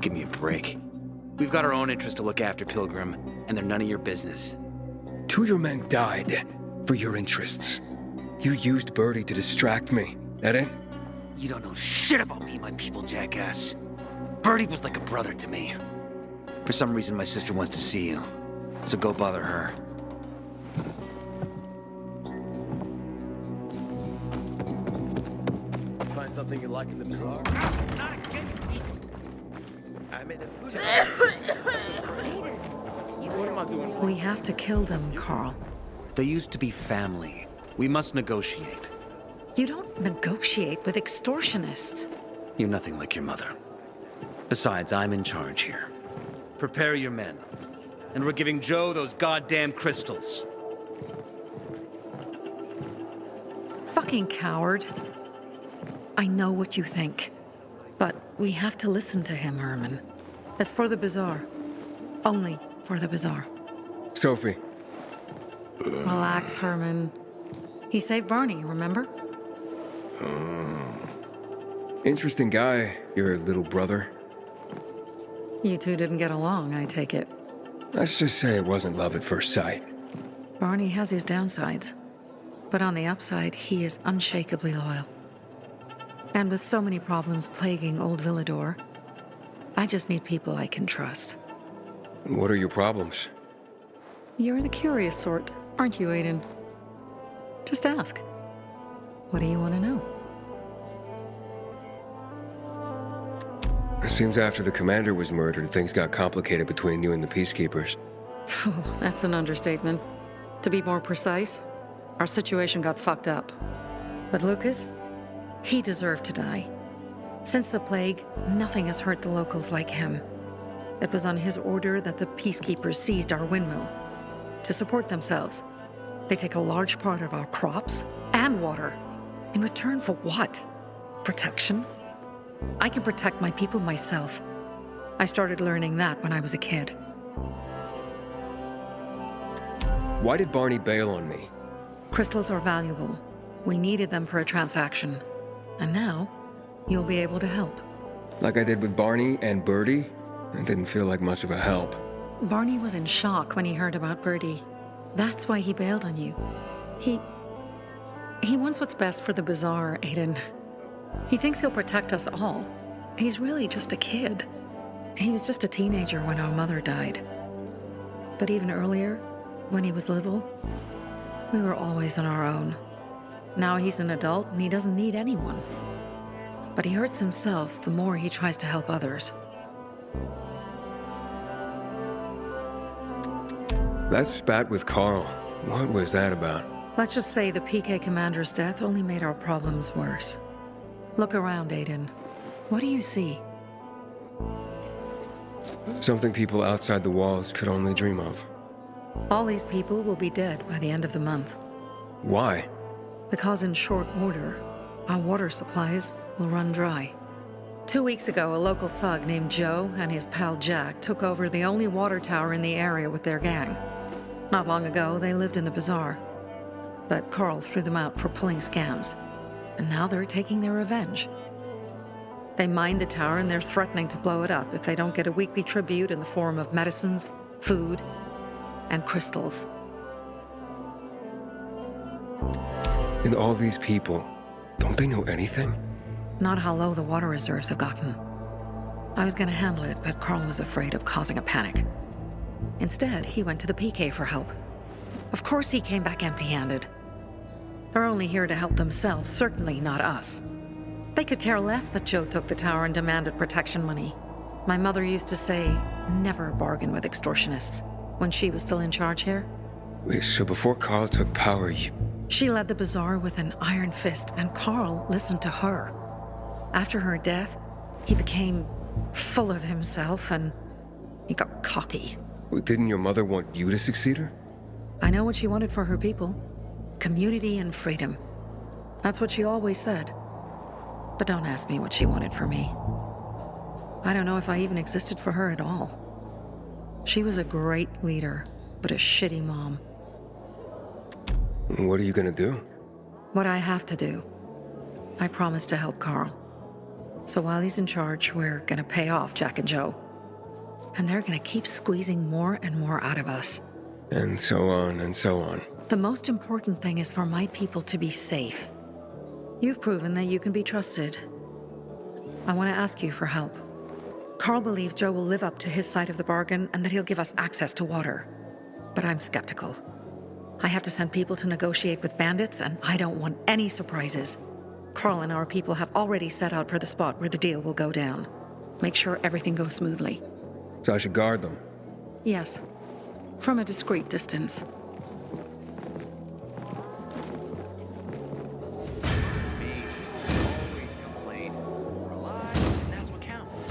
Give me a break. We've got our own interests to look after, Pilgrim, and they're none of your business. 2 of your men died for your interests. You used Birdie to distract me. That it? You don't know shit about me, my people, jackass. Birdie was like a brother to me. For some reason, my sister wants to see you, so go bother her. Find something you like in the bazaar? Not again, you piece of... I made a food. What am I doing? We have to kill them, Carl. They used to be family. We must negotiate. You don't negotiate with extortionists. You're nothing like your mother. Besides, I'm in charge here. Prepare your men. And we're giving Joe those goddamn crystals. Fucking coward. I know what you think. But we have to listen to him, Herman. It's for the bazaar. Only for the bazaar. Sophie. Relax, Herman. He saved Barney, remember? Interesting guy, your little brother. You two didn't get along, I take it. Let's just say it wasn't love at first sight. Barney has his downsides. But on the upside, he is unshakably loyal. And with so many problems plaguing old Villador, I just need people I can trust. What are your problems? You're the curious sort, aren't you, Aiden? Just ask. What do you want to know? It seems after the commander was murdered, things got complicated between you and the peacekeepers. Oh, that's an understatement. To be more precise, our situation got fucked up. But Lucas, he deserved to die. Since the plague, nothing has hurt the locals like him. It was on his order that the peacekeepers seized our windmill. To support themselves, they take a large part of our crops and water. In return for what? Protection? I can protect my people myself. I started learning that when I was a kid. Why did Barney bail on me? Crystals are valuable. We needed them for a transaction. And now, you'll be able to help. Like I did with Barney and Birdie? It didn't feel like much of a help. Barney was in shock when he heard about Birdie. That's why he bailed on you. He wants what's best for the bazaar, Aiden. He thinks he'll protect us all. He's really just a kid. He was just a teenager when our mother died. But even earlier, when he was little, we were always on our own. Now he's an adult and he doesn't need anyone. But he hurts himself the more he tries to help others. That spat with Carl, what was that about? Let's just say the PK commander's death only made our problems worse. Look around, Aiden. What do you see? Something people outside the walls could only dream of. All these people will be dead by the end of the month. Why? Because in short order, our water supplies will run dry. 2 weeks ago, a local thug named Joe and his pal Jack took over the only water tower in the area with their gang. Not long ago, they lived in the bazaar. But Carl threw them out for pulling scams. And now they're taking their revenge. They mined the tower and they're threatening to blow it up if they don't get a weekly tribute in the form of medicines, food, and crystals. And all these people, don't they know anything? Not how low the water reserves have gotten. I was gonna handle it, but Carl was afraid of causing a panic. Instead, he went to the PK for help. Of course he came back empty-handed. They're only here to help themselves, certainly not us. They could care less that Joe took the tower and demanded protection money. My mother used to say, never bargain with extortionists, when she was still in charge here. Wait, so before Carl took power, She led the bazaar with an iron fist, and Carl listened to her. After her death, he became full of himself, and he got cocky. Didn't your mother want you to succeed her? I know what she wanted for her people. Community and freedom. That's what she always said. But don't ask me what she wanted for me. I don't know if I even existed for her at all. She was a great leader, but a shitty mom. What are you gonna do? What I have to do. I promise to help Carl. So while he's in charge, we're gonna pay off Jack and Joe. And they're gonna keep squeezing more and more out of us. And so on and so on. The most important thing is for my people to be safe. You've proven that you can be trusted. I want to ask you for help. Carl believes Joe will live up to his side of the bargain and that he'll give us access to water. But I'm skeptical. I have to send people to negotiate with bandits, and I don't want any surprises. Carl and our people have already set out for the spot where the deal will go down. Make sure everything goes smoothly. So I should guard them. Yes. From a discreet distance. Always complain. We're alive, and that's what counts.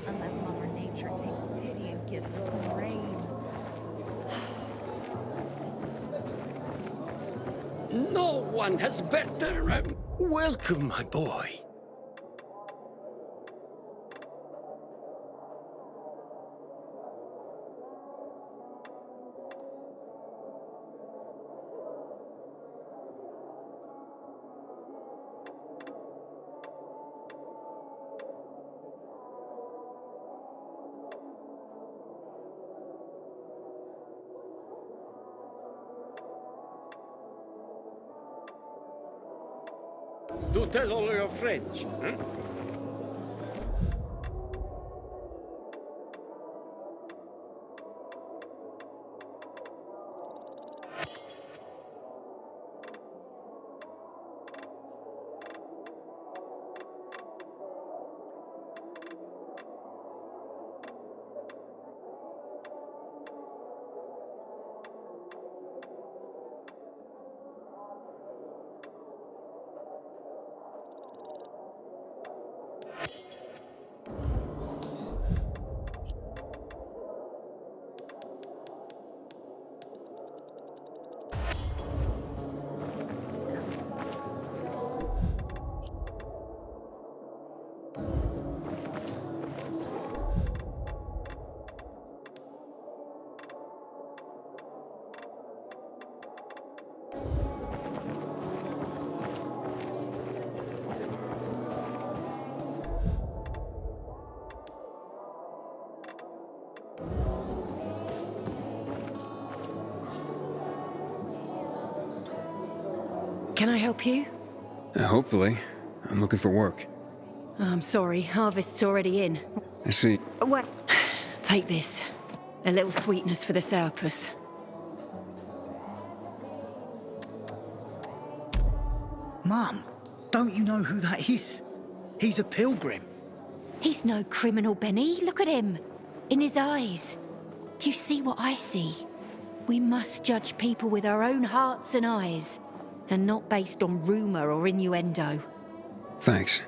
Unless Mother Nature takes pity and gives us some rain. No one has better. Welcome, my boy. Do tell all your friends, huh? Can I help you? Hopefully. I'm looking for work. I'm sorry, harvest's already in. I see. What? Take this. A little sweetness for the sourpuss. Mum, don't you know who that is? He's a pilgrim. He's no criminal, Benny. Look at him. In his eyes. Do you see what I see? We must judge people with our own hearts and eyes, and not based on rumor or innuendo. Thanks.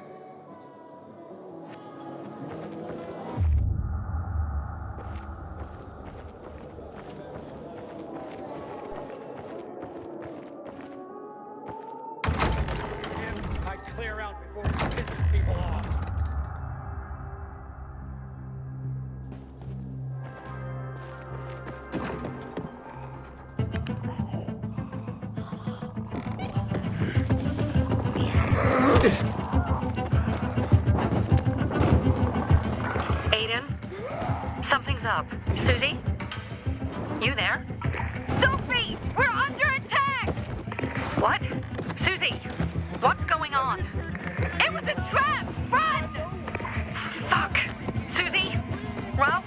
I clear out before we piss people off. Aiden? Something's up. Susie? You there? Sophie! We're under attack! What? Susie! What's going on? It was a trap! Run! Fuck! Susie? Ralph?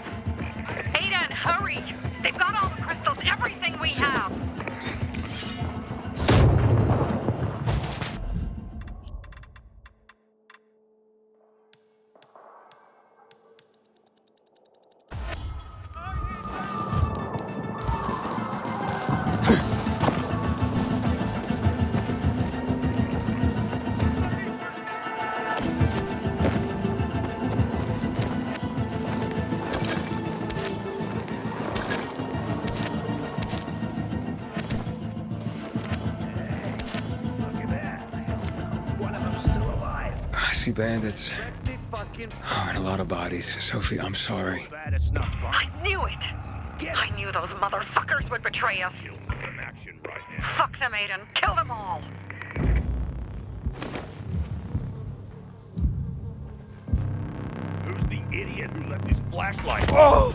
Aiden, hurry! They've got all the crystals, everything we have! see bandits. Oh, and a lot of bodies. Sophie, I'm sorry. I knew it! I knew those motherfuckers would betray us. Fuck them, Aiden. Kill them all. Who's the idiot who left his flashlight? Oh!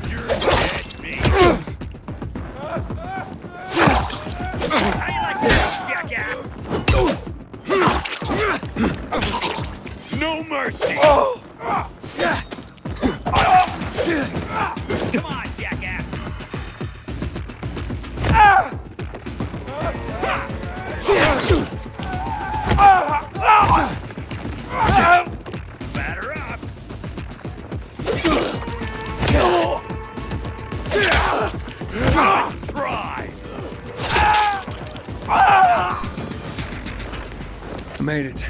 You're dead, me. How you like that, jackass? No mercy! Come on, jackass! Batter up! Try! I made it.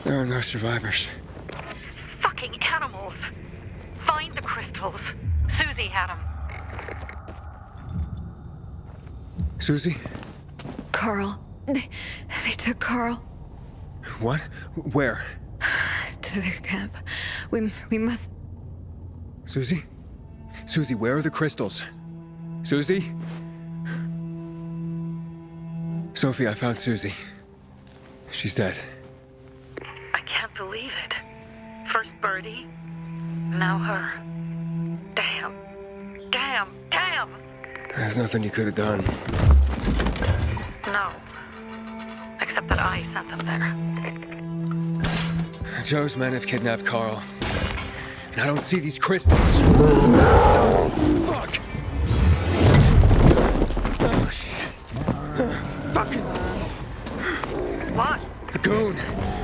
There are no survivors. Fucking animals. Find the crystals. Susie had them. Susie? Carl. They took Carl What? Where? to their camp. We must... Susie? Susie, where are the crystals? Susie? Sophie, I found Susie. She's dead. I can't believe it. First Birdie, now her. Damn. Damn. Damn! There's nothing you could have done. No. Except that I sent them there. Joe's men have kidnapped Carl. And I don't see these crystals. Oh, fuck! Oh, shit. Fucking... What? A goon.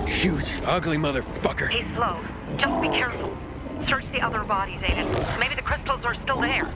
Huge, ugly motherfucker. He's slow. Just be careful. Search the other bodies, Aiden. Maybe the crystals are still there.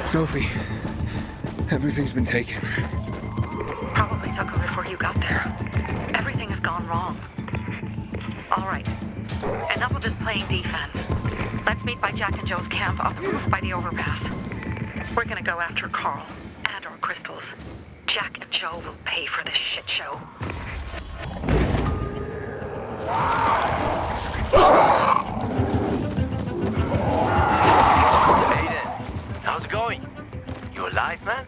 Sophie, everything's been taken. Probably took them before you got there. Everything has gone wrong. All right. Enough of this playing defense. Let's meet by Jack and Joe's camp on the roof by the overpass. We're gonna go after Carl and our crystals. Jack and Joe will pay for this shit show. How's it going? You alive, man?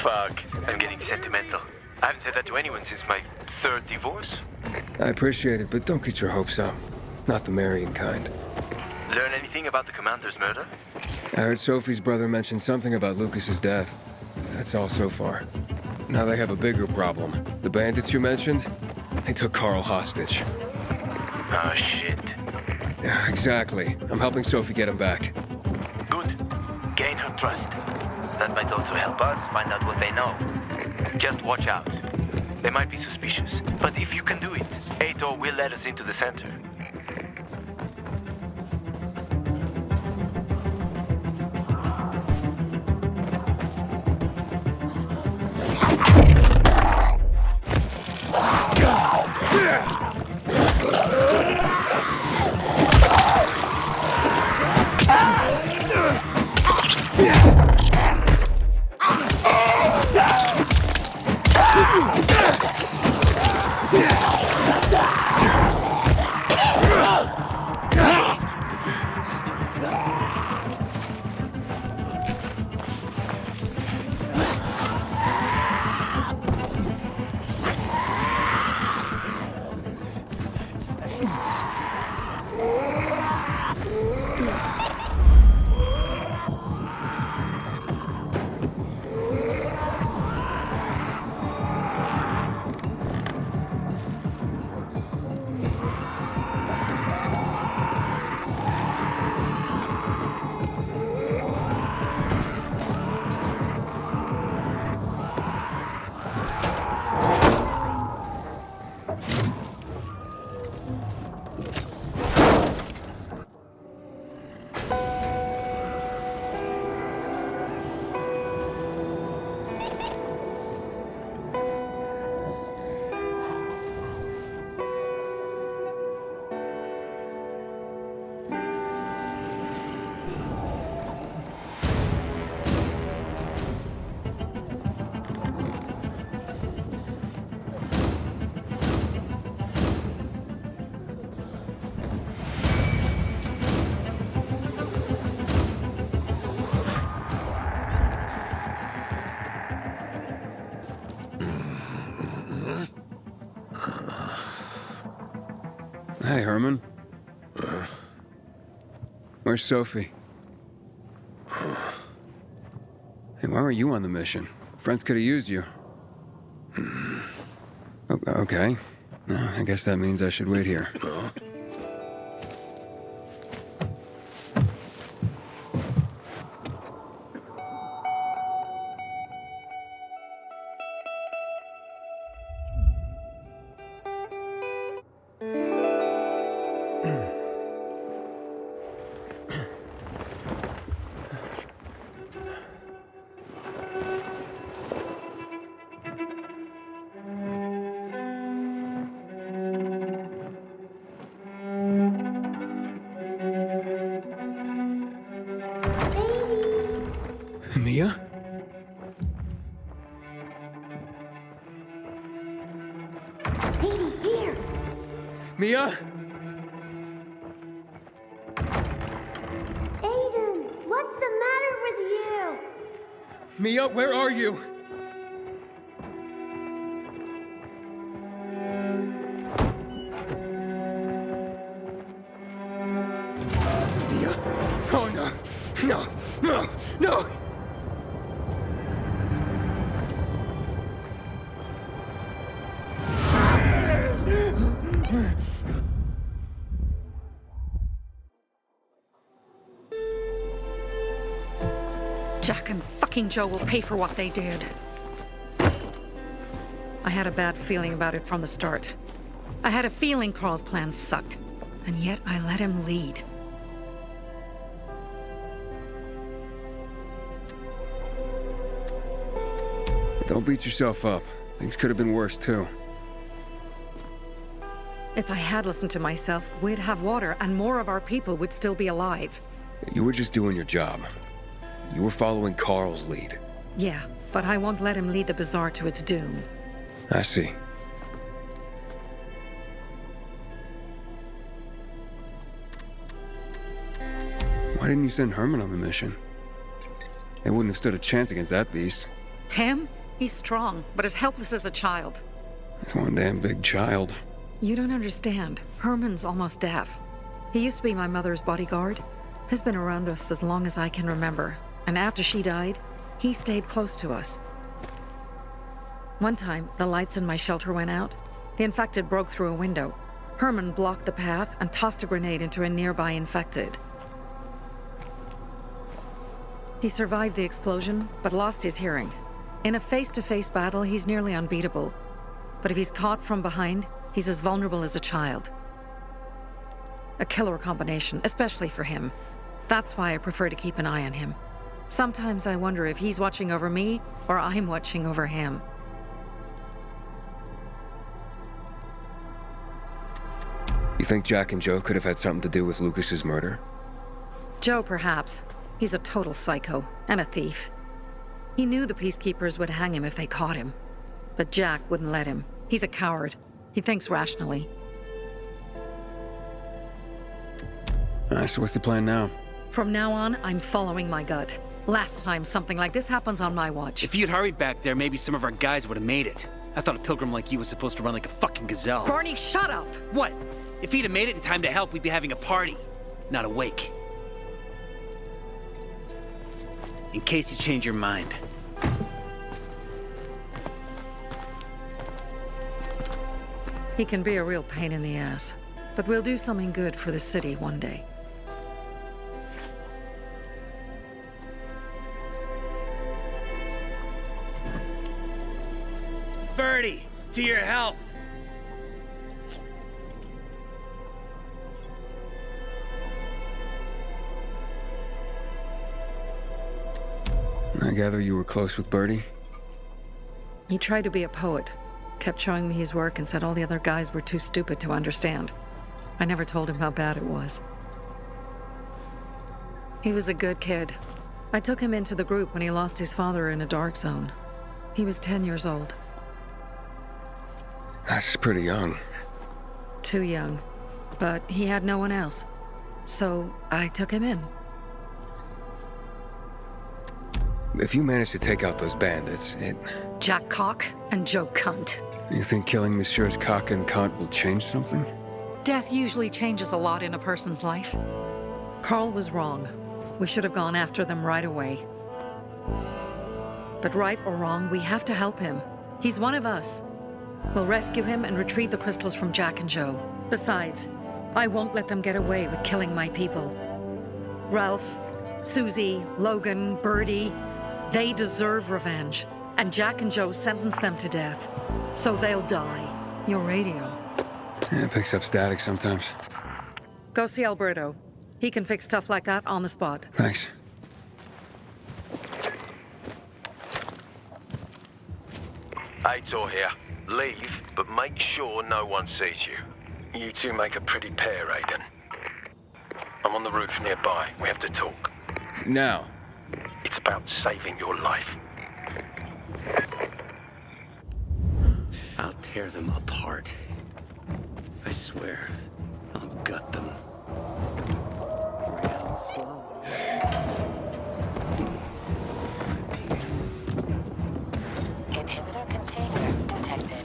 Fuck, I'm getting sentimental. I haven't said that to anyone since my third divorce. I appreciate it, but don't get your hopes up. Not the marrying kind. Learn anything about the commander's murder? I heard Sophie's brother mention something about Lucas's death. That's all so far. Now they have a bigger problem. The bandits you mentioned, they took Carl hostage. Oh, shit. Yeah, exactly. I'm helping Sophie get him back. Good. Gain her trust. That might also help us find out what they know. Just watch out. They might be suspicious, but if you can do it, Ato will let us into the center. Hey, Herman. Where's Sophie? Hey, why were you on the mission? Friends could have used you. Okay. I guess that means I should wait here. Mia? Edie, here! Mia? Aiden, what's the matter with you? Mia, where are you? Mia? Oh no! No! No! No! Jack and fucking Joe will pay for what they did. I had a bad feeling about it from the start. I had a feeling Carl's plan sucked, and yet I let him lead. Don't beat yourself up. Things could have been worse, too. If I had listened to myself, we'd have water and more of our people would still be alive. You were just doing your job. You were following Carl's lead. Yeah, but I won't let him lead the Bazaar to its doom. I see. Why didn't you send Herman on the mission? They wouldn't have stood a chance against that beast. Him? He's strong, but as helpless as a child. He's one damn big child. You don't understand. Herman's almost deaf. He used to be my mother's bodyguard. He's been around us as long as I can remember. And after she died, he stayed close to us. One time, the lights in my shelter went out. The infected broke through a window. Herman blocked the path and tossed a grenade into a nearby infected. He survived the explosion, but lost his hearing. In a face-to-face battle, he's nearly unbeatable. But if he's caught from behind, he's as vulnerable as a child. A killer combination, especially for him. That's why I prefer to keep an eye on him. Sometimes I wonder if he's watching over me, or I'm watching over him. You think Jack and Joe could have had something to do with Lucas's murder? Joe, perhaps. He's a total psycho, and a thief. He knew the Peacekeepers would hang him if they caught him. But Jack wouldn't let him. He's a coward. He thinks rationally. So what's the plan now? From now on, I'm following my gut. Last time something like this happens on my watch. If you'd hurried back there, maybe some of our guys would have made it. I thought a pilgrim like you was supposed to run like a fucking gazelle. Barney, shut up! What? If he'd have made it in time to help, we'd be having a party, not a wake. In case you change your mind. He can be a real pain in the ass, but we'll do something good for the city one day. Birdie, to your health. I gather you were close with Birdie? He tried to be a poet, kept showing me his work and said all the other guys were too stupid to understand. I never told him how bad it was. He was a good kid. I took him into the group when he lost his father in a dark zone. He was 10 years old. That's pretty young. Too young. But he had no one else. So I took him in. If you manage to take out those bandits, Jack Cock and Joe Cunt. You think killing Messieurs Cock and Cunt will change something? Death usually changes a lot in a person's life. Carl was wrong. We should have gone after them right away. But right or wrong, we have to help him. He's one of us. We'll rescue him and retrieve the crystals from Jack and Joe. Besides, I won't let them get away with killing my people. Ralph, Susie, Logan, Birdie, they deserve revenge. And Jack and Joe sentenced them to death. So they'll die. Your radio. Yeah, it picks up static sometimes. Go see Alberto. He can fix stuff like that on the spot. Thanks. Aitor here. Leave, but make sure no one sees you. You two make a pretty pair, Aiden. I'm on the roof nearby. We have to talk. Now. It's about saving your life. I'll tear them apart. I swear, I'll gut them. Real slow. Inhibitor container detected.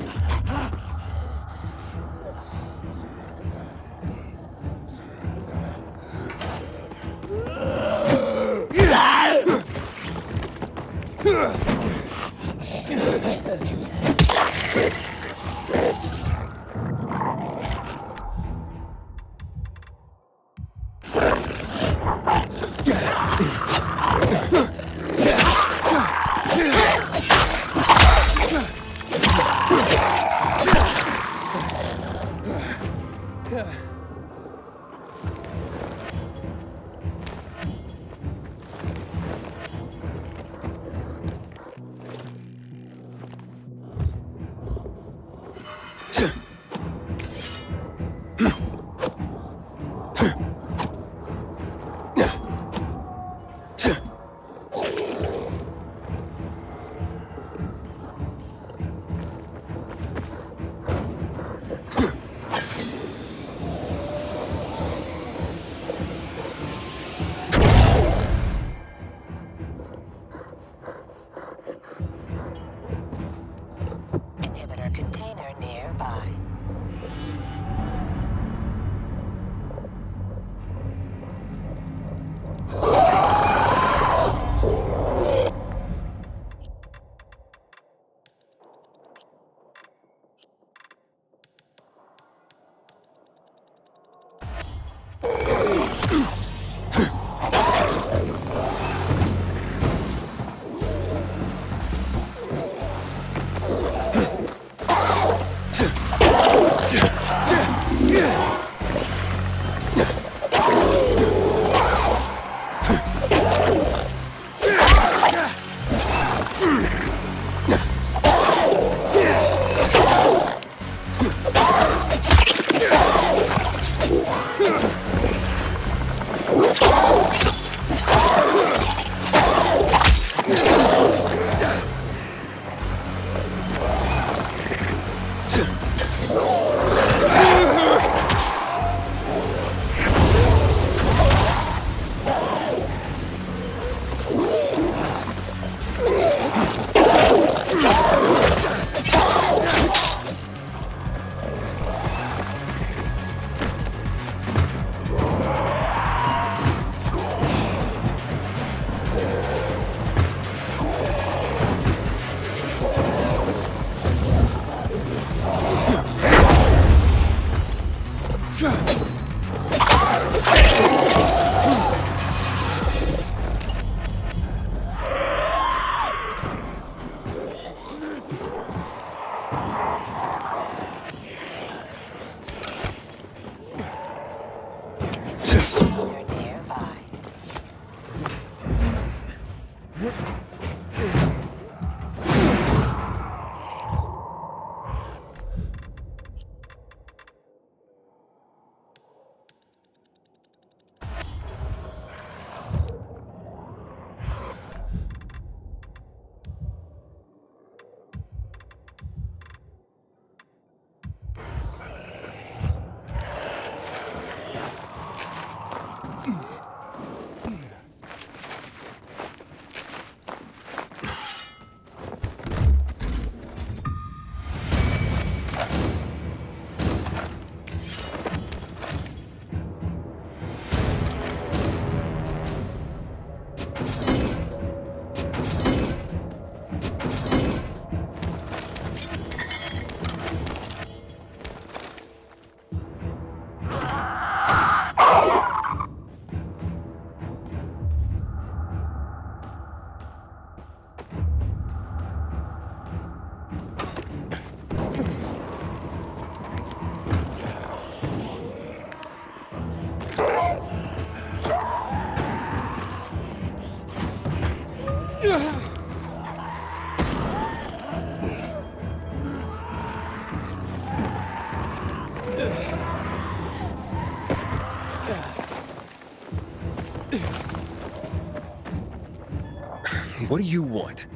What do you want?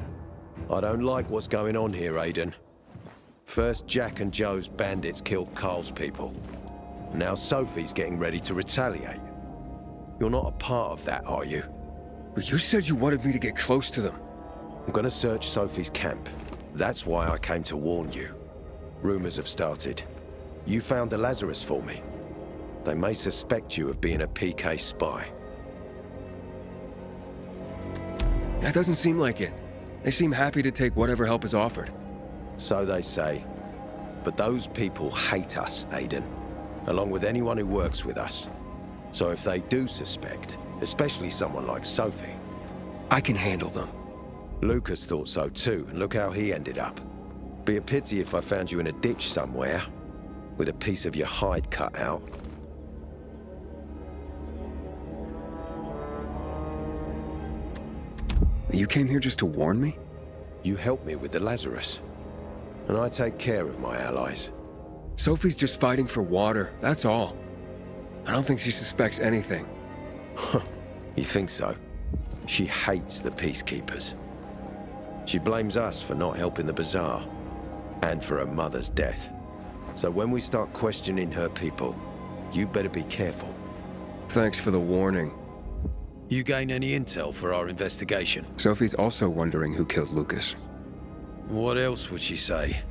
I don't like what's going on here, Aiden. First, Jack and Joe's bandits killed Carl's people. Now Sophie's getting ready to retaliate. You're not a part of that, are you? But you said you wanted me to get close to them. I'm gonna search Sophie's camp. That's why I came to warn you. Rumors have started. You found the Lazarus for me. They may suspect you of being a PK spy. That doesn't seem like it. They seem happy to take whatever help is offered. So they say. But those people hate us, Aiden. Along with anyone who works with us. So if they do suspect, especially someone like Sophie... I can handle them. Lucas thought so too, and look how he ended up. Be a pity if I found you in a ditch somewhere, with a piece of your hide cut out. You came here just to warn me? You helped me with the Lazarus. And I take care of my allies. Sophie's just fighting for water, that's all. I don't think she suspects anything. You think so? She hates the peacekeepers. She blames us for not helping the bazaar, and for her mother's death. So when we start questioning her people, you better be careful. Thanks for the warning. You gain any intel for our investigation? Sophie's also wondering who killed Lucas. What else would she say?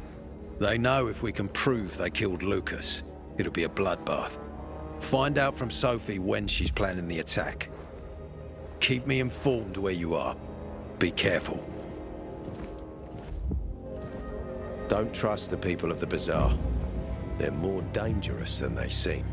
They know if we can prove they killed Lucas, it'll be a bloodbath. Find out from Sophie when she's planning the attack. Keep me informed where you are. Be careful. Don't trust the people of the bazaar. They're more dangerous than they seem.